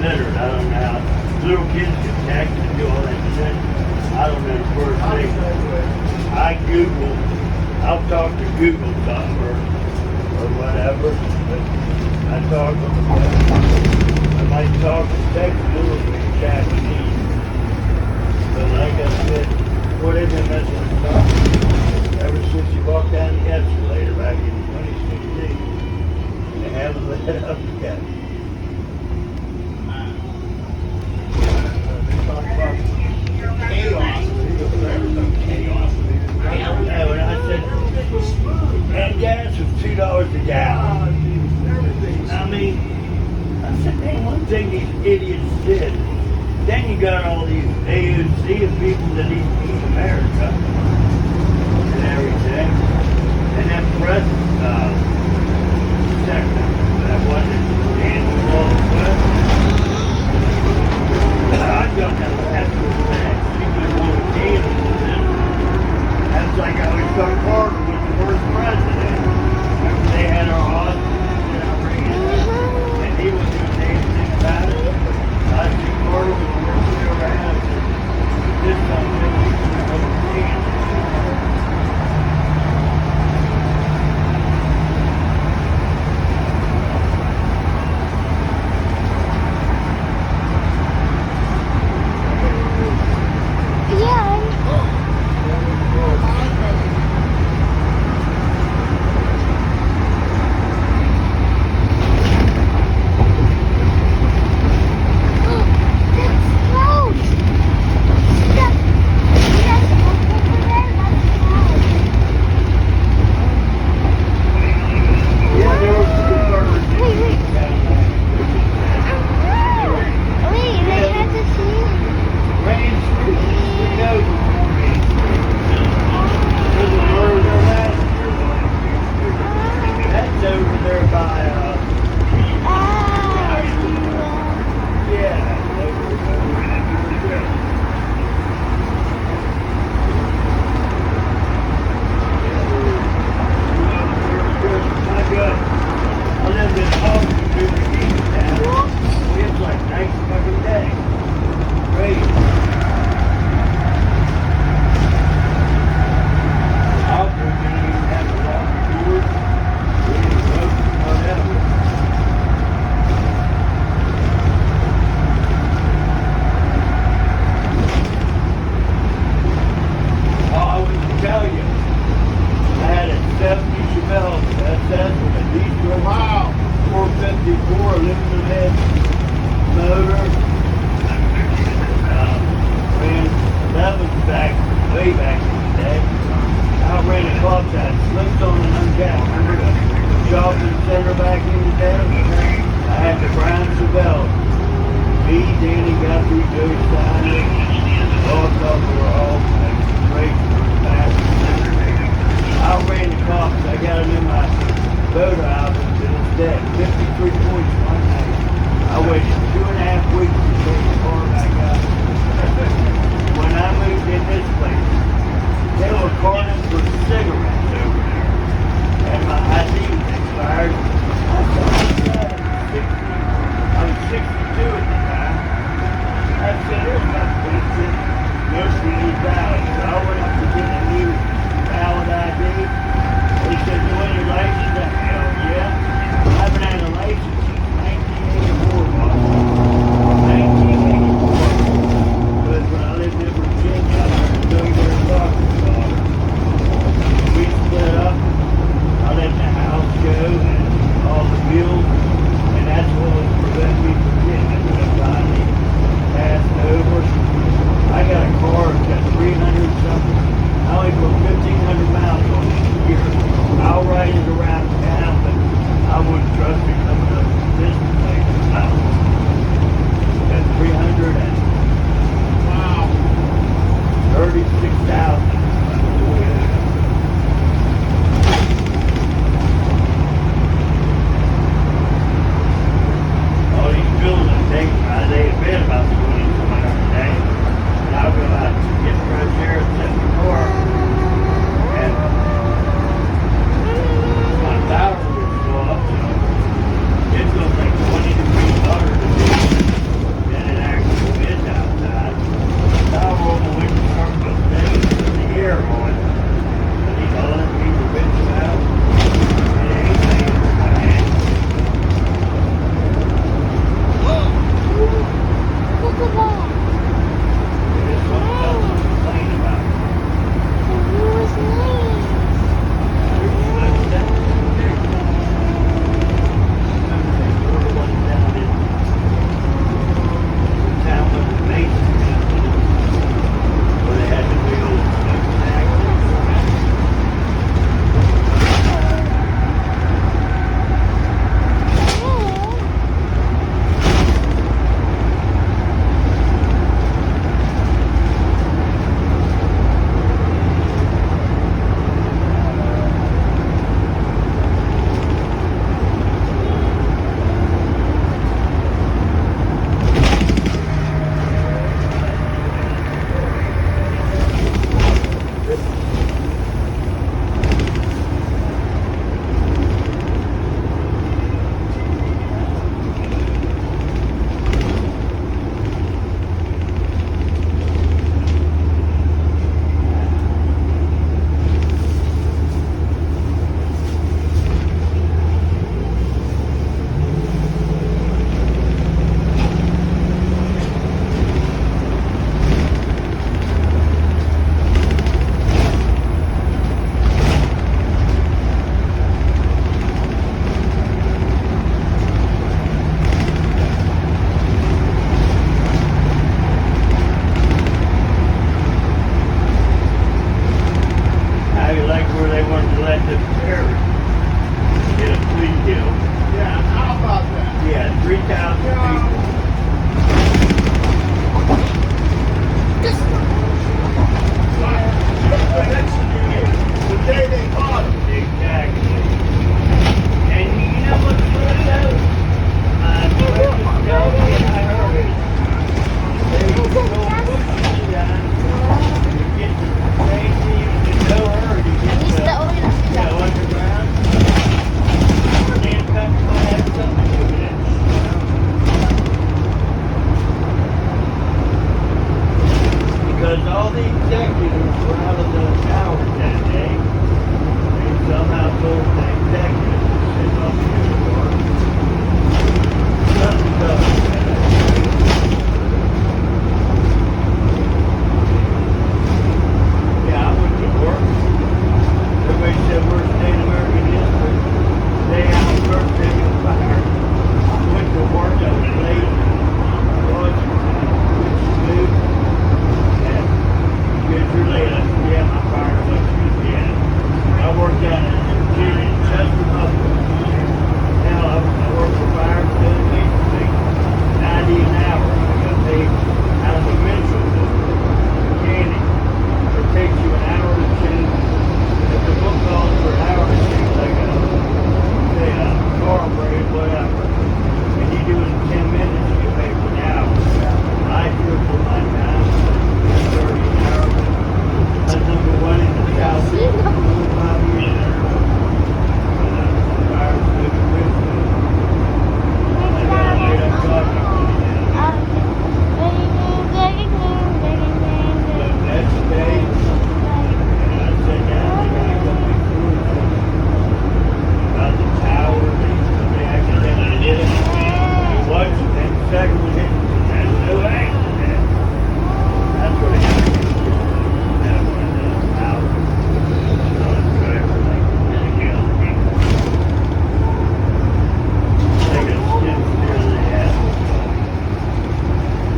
literate. I don't know how little kids get taxed and do all that shit. I don't know the first thing. I Google, I'll talk to Google something or whatever, but I talk on the phone. I might talk to text a little bit Japanese. But like I said, what is it messing with stuff? Ever since you walked down the escalator back in 2016, they haven't let up yet. Chaos. Yeah, when I said, and gas was $2 a gallon. I mean, I said, ain't one thing these idiots did. Then you got all these AOC and people that eat America and everything. And that press sector, that wasn't anti-law. I got that last one. She just wanted to deal with it. That's like I always thought Carter was the first president. Remember they had our hostages and our Reagan, and he was doing anything about it. I think Carter was the first one around. This something we can understand.